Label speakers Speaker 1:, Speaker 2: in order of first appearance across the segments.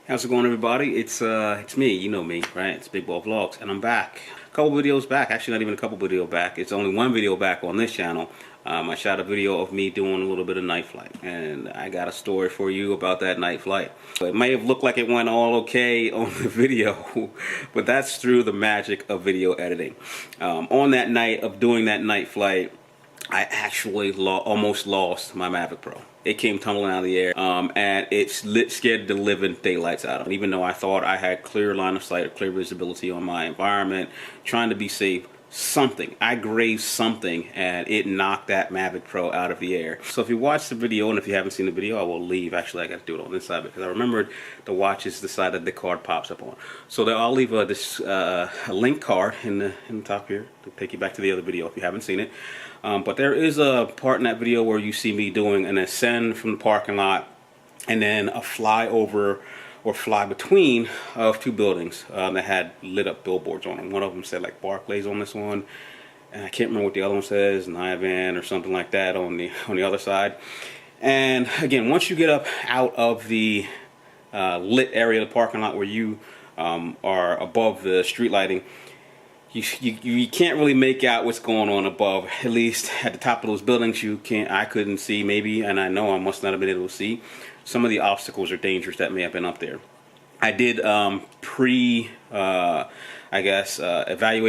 Speaker 1: How's it going, everybody? It's me. You know me, right? It's Big Ball Vlogs, and I'm back. A couple videos back. Actually, not even a couple videos back. It's only one video back on this channel. I shot a video of me doing a little bit of night flight, and I got a story for you about that night flight. It may have looked like it went all okay on the video, but that's through the magic of video editing. On that night of doing that night flight, I actually almost lost my Mavic Pro. It came tumbling out of the air, and it scared the living daylights out of me. Even though I thought I had clear line of sight or clear visibility on my environment, trying to be safe, I grazed something, and it knocked that Mavic Pro out of the air. So if you watch the video, and if you haven't seen the video, I will leave. Actually, I got to do it on this side because I remembered the watch is the side that the card pops up on. So I'll leave a link card in the top here to take you back to the other video if you haven't seen it. But there is a part in that video where you see me doing an ascend from the parking lot and then a fly over or fly between of two buildings that had lit up billboards on them. One of them said like Barclays on this one, and I can't remember what the other one says, Niavan or something like that on the other side. And again, once you get up out of the lit area of the parking lot where you are above the street lighting, you can't really make out what's going on above. At least at the top of those buildings, I couldn't see, maybe, and I know I must not have been able to see some of the obstacles or dangers that may have been up there. I did evaluate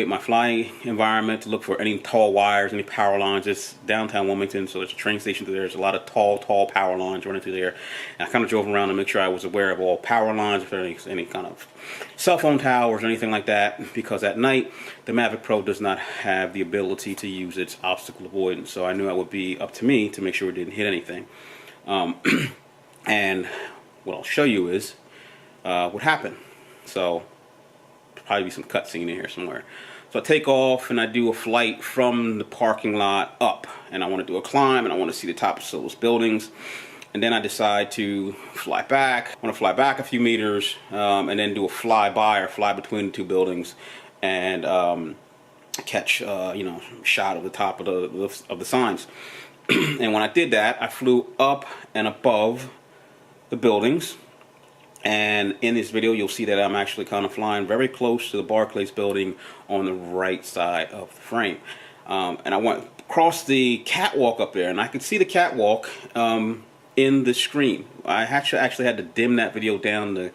Speaker 1: my flying environment to look for any tall wires, any power lines. It's downtown Wilmington, so there's a train station through there. There's a lot of tall power lines running through there. And I kind of drove around to make sure I was aware of all power lines, if there's any kind of cell phone towers or anything like that, because at night the Mavic Pro does not have the ability to use its obstacle avoidance. So I knew it would be up to me to make sure it didn't hit anything. And what I'll show you is what happened. So probably be some cutscene in here somewhere. So I take off and I do a flight from the parking lot up, and I want to do a climb and I want to see the tops of those buildings. And then I decide to fly back. I want to fly back a few meters and then do a fly by or fly between the two buildings and catch a shot of the top of the signs. And when I did that, I flew up and above the buildings. And in this video, you'll see that I'm actually kind of flying very close to the Barclays building on the right side of the frame. And I went across the catwalk up there, and I could see the catwalk in the screen. I actually had to dim that video down to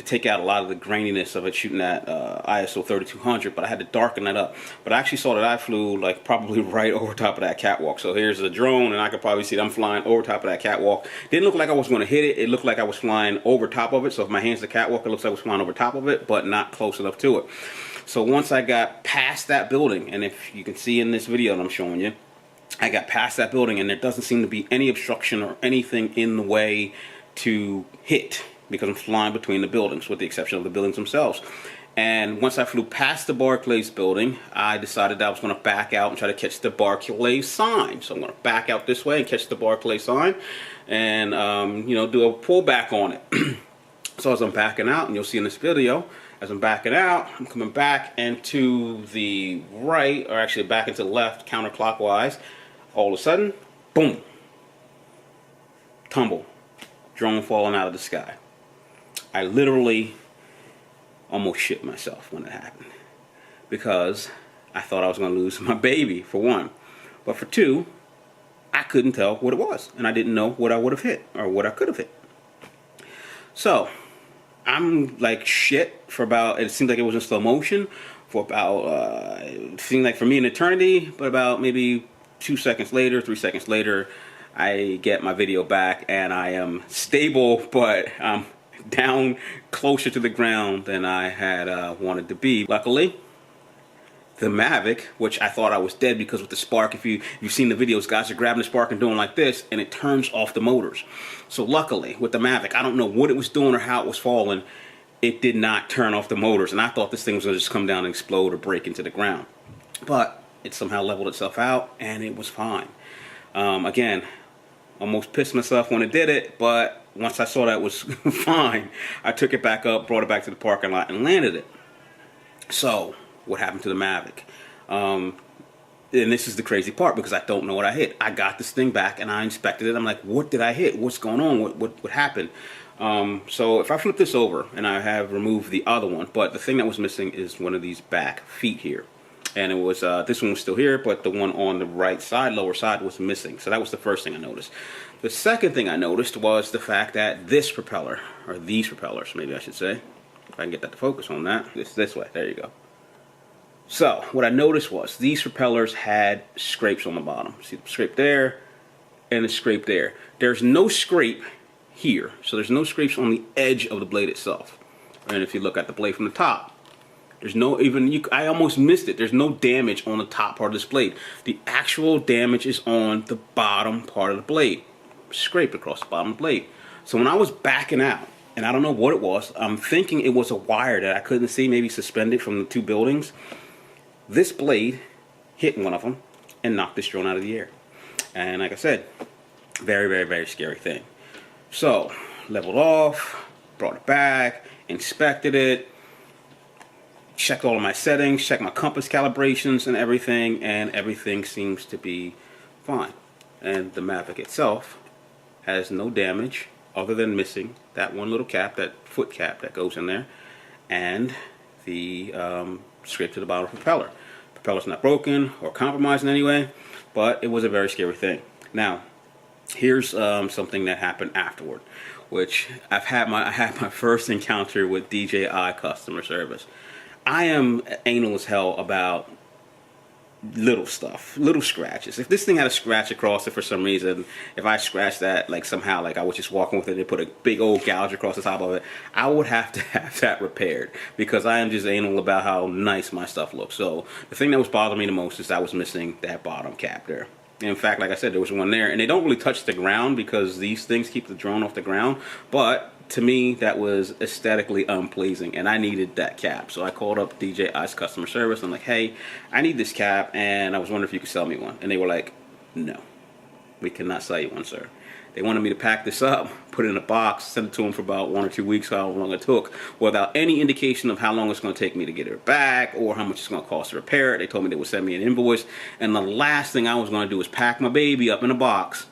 Speaker 1: take out a lot of the graininess of it shooting at ISO 3200, but I had to darken that up. But I actually saw that I flew like probably right over top of that catwalk. So here's a drone, and I could probably see that I'm flying over top of that catwalk. Didn't look like I was going to hit it. It looked like I was flying over top of it. So if my hand's the catwalk, it looks like I was flying over top of it, but not close enough to it. So once I got past that building, and if you can see in this video that I'm showing you, I got past that building, and there doesn't seem to be any obstruction or anything in the way to hit, because I'm flying between the buildings, with the exception of the buildings themselves. And once I flew past the Barclays building, I decided that I was going to back out and try to catch the Barclays sign. So I'm going to back out this way and catch the Barclays sign, and do a pullback on it. So as I'm backing out, and you'll see in this video, as I'm backing out, I'm coming back and to the right, or actually back into the left, counterclockwise. All of a sudden, boom, tumble, drone falling out of the sky. I literally almost shit myself when it happened, because I thought I was going to lose my baby, for one. But for two, I couldn't tell what it was, and I didn't know what I would have hit or what I could have hit. So I'm like shit for about, it seemed like it was in slow motion for about, it seemed like for me an eternity, but about maybe 2 seconds later, 3 seconds later, I get my video back, and I am stable, but I'm down closer to the ground than I had wanted to be. Luckily, the Mavic, which I thought I was dead because with the spark, if you've seen the videos, guys are grabbing the spark and doing like this, and it turns off the motors. So luckily, with the Mavic, I don't know what it was doing or how it was falling, it did not turn off the motors, and I thought this thing was going to just come down and explode or break into the ground. But it somehow leveled itself out, and it was fine. Again, almost pissed myself when it did it, but once I saw that it was fine, I took it back up, brought it back to the parking lot, and landed it. So what happened to the Mavic? And this is the crazy part, because I don't know what I hit. I got this thing back and I inspected it. I'm like, what did I hit? What's going on? What happened? So if I flip this over, and I have removed the other one, but the thing that was missing is one of these back feet here. And it was, this one was still here, but the one on the right side, lower side, was missing. So that was the first thing I noticed. The second thing I noticed was the fact that this propeller, or these propellers, maybe I should say, if I can get that to focus on that, this way, there you go. So what I noticed was these propellers had scrapes on the bottom. See the scrape there, and the scrape there. There's no scrape here, so there's no scrapes on the edge of the blade itself. And if you look at the blade from the top, there's no I almost missed it. There's no damage on the top part of this blade. The actual damage is on the bottom part of the blade, scraped across the bottom of the blade. So when I was backing out, and I don't know what it was, I'm thinking it was a wire that I couldn't see, maybe suspended from the two buildings. This blade hit one of them and knocked this drone out of the air. And like I said, very, very, very scary thing. So, leveled off, brought it back, inspected it, checked all of my settings, checked my compass calibrations and everything seems to be fine. And the Mavic itself has no damage other than missing that one little cap, that foot cap that goes in there, and the scrape to the bottom of the propeller. The propeller's not broken or compromised in any way, but it was a very scary thing. Now, here's something that happened afterward, which I had my first encounter with DJI customer service. I am anal as hell about little stuff, little scratches. If this thing had a scratch across it for some reason, if I scratched that, like somehow, like I was just walking with it and they put a big old gouge across the top of it, I would have to have that repaired, because I am just anal about how nice my stuff looks. So the thing that was bothering me the most is I was missing that bottom cap there. In fact, like I said, there was one there, and they don't really touch the ground because these things keep the drone off the ground, but to me that was aesthetically unpleasing, and I needed that cap. So I called up DJI's customer service. I'm like, hey, I need this cap, and I was wondering if you could sell me one. And they were like, no, we cannot sell you one, sir. They wanted me to pack this up, put it in a box, send it to them for about 1 or 2 weeks, however long it took, without any indication of how long it's going to take me to get it back or how much it's going to cost to repair it. They told me they would send me an invoice, and the last thing I was going to do was pack my baby up in a box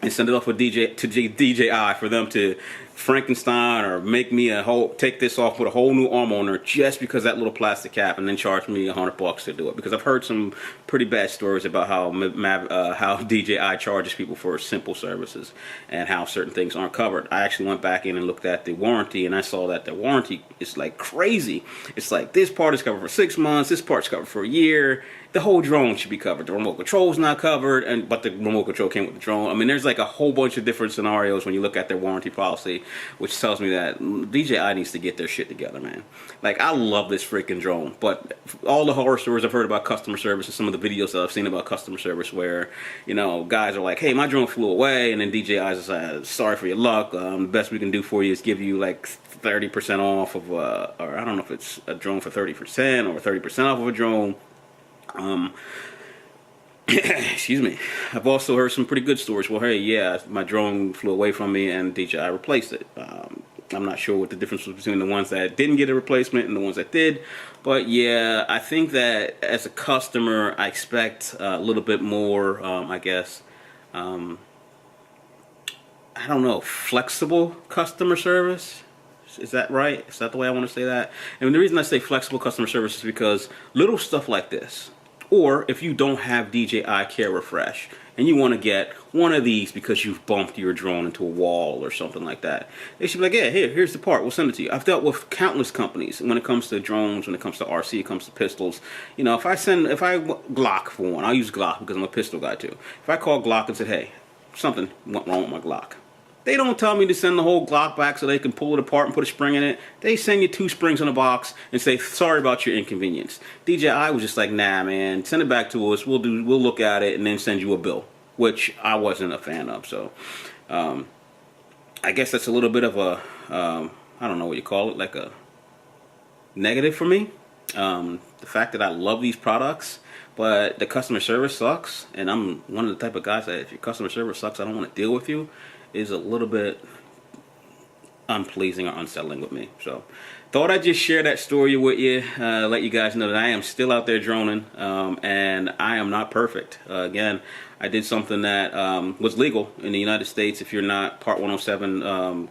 Speaker 1: and send it off with DJI for them to Frankenstein or make me take this off with a whole new arm on her just because that little plastic cap, and then charge me $100 to do it. Because I've heard some pretty bad stories about how DJI charges people for simple services and how certain things aren't covered. I actually went back in and looked at the warranty, and I saw that the warranty is like crazy. It's like this part is covered for 6 months, this part's covered for a year. The whole drone should be covered. The remote control's not covered, but the remote control came with the drone. I mean, there's like a whole bunch of different scenarios when you look at their warranty policy, which tells me that DJI needs to get their shit together, man. Like, I love this freaking drone, but all the horror stories I've heard about customer service and some of the videos that I've seen about customer service where, you know, guys are like, hey, my drone flew away, and then DJI's like, sorry for your luck. The best we can do for you is give you like 30% off of, or I don't know if it's a drone for 30% or 30% off of a drone. Excuse me. I've also heard some pretty good stories. Well, hey, yeah, my drone flew away from me and DJI replaced it. I'm not sure what the difference was between the ones that didn't get a replacement and the ones that did. But yeah, I think that as a customer, I expect a little bit more, I guess, I don't know, flexible customer service. Is that right? Is that the way I want to say that? And the reason I say flexible customer service is because little stuff like this, or if you don't have DJI Care Refresh and you want to get one of these because you've bumped your drone into a wall or something like that, they should be like, yeah, here's the part, we'll send it to you. I've dealt with countless companies when it comes to drones, when it comes to RC, it comes to pistols. You know, if I Glock for one, I'll use Glock because I'm a pistol guy too. If I call Glock and said, hey, something went wrong with my Glock, they don't tell me to send the whole Glock back so they can pull it apart and put a spring in it. They send you 2 springs in a box and say, sorry about your inconvenience. DJI was just like, nah, man, send it back to us. We'll look at it and then send you a bill, which I wasn't a fan of. So I guess that's a little bit of a, I don't know what you call it, like a negative for me. The fact that I love these products, but the customer service sucks. And I'm one of the type of guys that if your customer service sucks, I don't want to deal with you, is a little bit unpleasing or unsettling with me. So thought I'd just share that story with you, let you guys know that I am still out there droning, and I am not perfect. Again, I did something that was legal in the United States. If you're not Part 107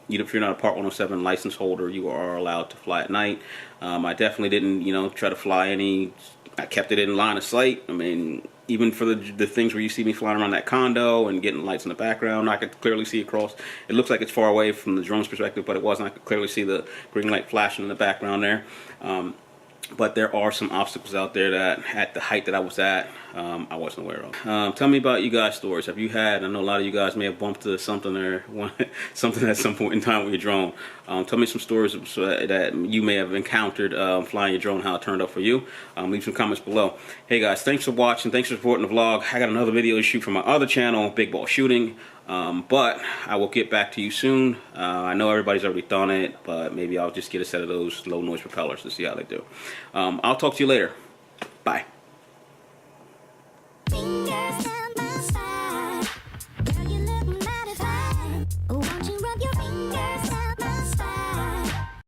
Speaker 1: if you're not a Part 107 license holder, you are allowed to fly at night. I definitely didn't, try to fly any. I kept it in line of sight. I mean, even for the things where you see me flying around that condo and getting lights in the background, I could clearly see across. It looks like it's far away from the drone's perspective, but it wasn't. I could clearly see the green light flashing in the background there. But there are some obstacles out there that at the height that I was at, I wasn't aware of. Tell me about you guys' stories. Have you had, I know a lot of you guys may have bumped into something or something at some point in time with your drone. Tell me some stories that you may have encountered flying your drone, how it turned out for you. Leave some comments below. Hey guys, thanks for watching. Thanks for supporting the vlog. I got another video to shoot for my other channel, Big Ball Shooting. But I will get back to you soon. I know everybody's already done it, but maybe I'll just get a set of those low noise propellers to see how they do. I'll talk to you later. Bye.